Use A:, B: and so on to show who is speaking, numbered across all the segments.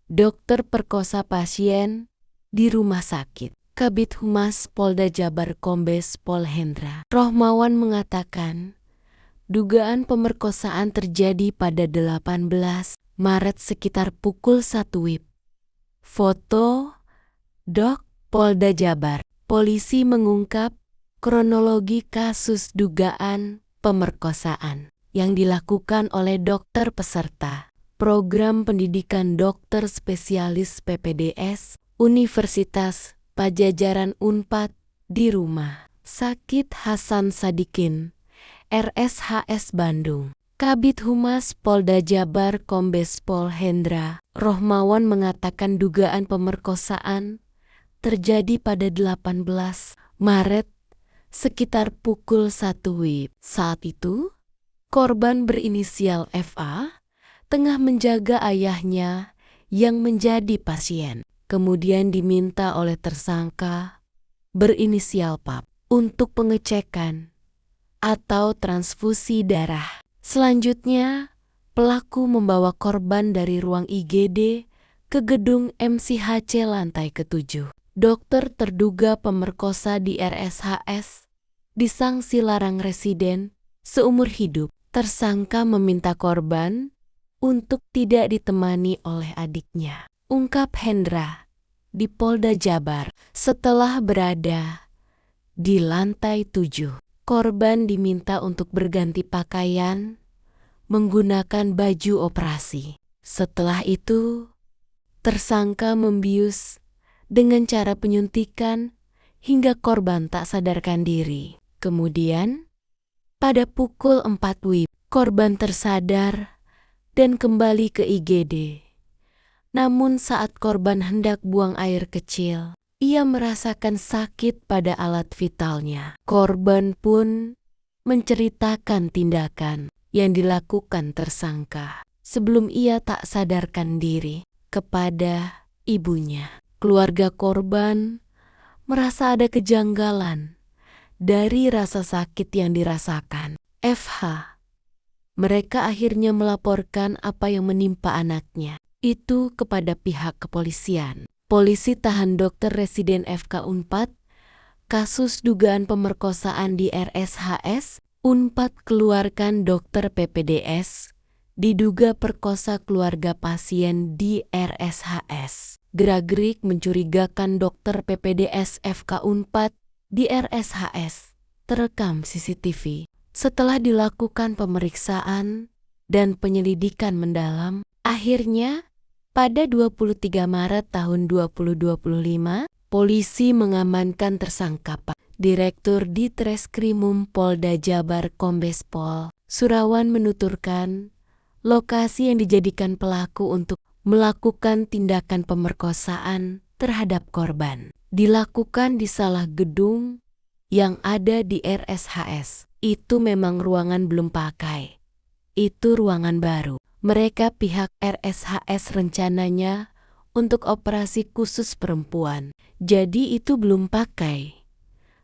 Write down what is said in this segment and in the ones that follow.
A: Dokter perkosa pasien di rumah sakit. Kabid Humas Polda Jabar Kombes Pol Hendra Rohmawan mengatakan, dugaan pemerkosaan terjadi pada 18 Maret sekitar pukul 1 WIB. Foto Dok Polda Jabar. Polisi mengungkap kronologi kasus dugaan pemerkosaan yang dilakukan oleh dokter peserta program pendidikan dokter spesialis PPDS Universitas Pajajaran Unpad di Rumah Sakit Hasan Sadikin, RSHS Bandung. Kabid Humas Polda Jabar Kombes Pol Hendra Rohmawan mengatakan dugaan pemerkosaan terjadi pada 18 Maret sekitar pukul 1 WIB. Saat itu, korban berinisial FA tengah menjaga ayahnya yang menjadi pasien. Kemudian diminta oleh tersangka berinisial PAP untuk pengecekan atau transfusi darah. Selanjutnya, pelaku membawa korban dari ruang IGD ke gedung MCHC lantai ke-7. Dokter terduga pemerkosa di RSHS disangsi larang residen seumur hidup. Tersangka meminta korban untuk tidak ditemani oleh adiknya. Ungkap Hendra di Polda Jabar. Setelah berada di lantai 7, korban diminta untuk berganti pakaian menggunakan baju operasi. Setelah itu, tersangka membius dengan cara penyuntikan hingga korban tak sadarkan diri. Kemudian, pada pukul 4 WIB, korban tersadar dan kembali ke IGD. Namun saat korban hendak buang air kecil, ia merasakan sakit pada alat vitalnya. Korban pun menceritakan tindakan yang dilakukan tersangka sebelum ia tak sadarkan diri kepada ibunya. Keluarga korban merasa ada kejanggalan dari rasa sakit yang dirasakan FH. Mereka akhirnya melaporkan apa yang menimpa anaknya itu kepada pihak kepolisian. Polisi tahan dokter residen FK Unpad kasus dugaan pemerkosaan di RSHS. Unpad keluarkan dokter PPDS diduga perkosa keluarga pasien di RSHS. Gerak-gerik mencurigakan dokter PPDS FK Unpad di RSHS terekam CCTV. Setelah dilakukan pemeriksaan dan penyelidikan mendalam, akhirnya pada 23 Maret tahun 2025, polisi mengamankan tersangka Direktur Ditreskrimum Polda Jabar Kombes Pol Surawan menuturkan, lokasi yang dijadikan pelaku untuk melakukan tindakan pemerkosaan terhadap korban dilakukan di salah gedung yang ada di RSHS. Itu memang ruangan belum pakai. Itu ruangan baru. Mereka pihak RSHS rencananya untuk operasi khusus perempuan. Jadi itu belum pakai,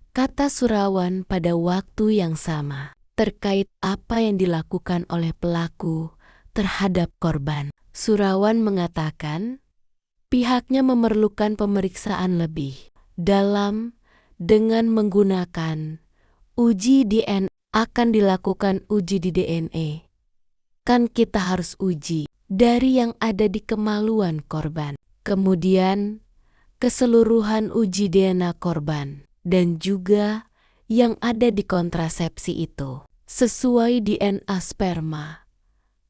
A: kata Surawan pada waktu yang sama. Terkait apa yang dilakukan oleh pelaku terhadap korban, Surawan mengatakan pihaknya memerlukan pemeriksaan lebih dalam dengan menggunakan uji DNA. Akan dilakukan uji di DNA. Kan kita harus uji dari yang ada di kemaluan korban, kemudian keseluruhan uji DNA korban, dan juga yang ada di kontrasepsi itu sesuai DNA sperma,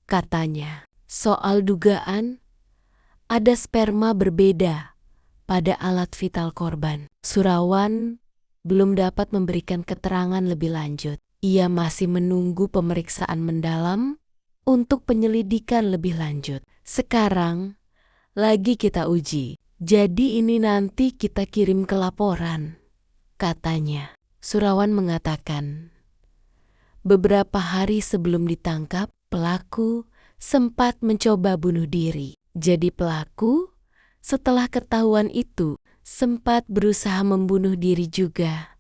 A: katanya. Soal dugaan ada sperma berbeda pada alat vital korban, Surawan belum dapat memberikan keterangan lebih lanjut. Ia masih menunggu pemeriksaan mendalam untuk penyelidikan lebih lanjut. Sekarang lagi kita uji, jadi ini nanti kita kirim ke laporan, katanya. Surawan mengatakan, beberapa hari sebelum ditangkap, pelaku sempat mencoba bunuh diri. Jadi pelaku setelah ketahuan itu sempat berusaha membunuh diri juga,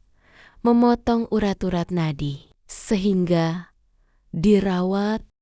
A: memotong urat-urat nadi, sehingga dirawat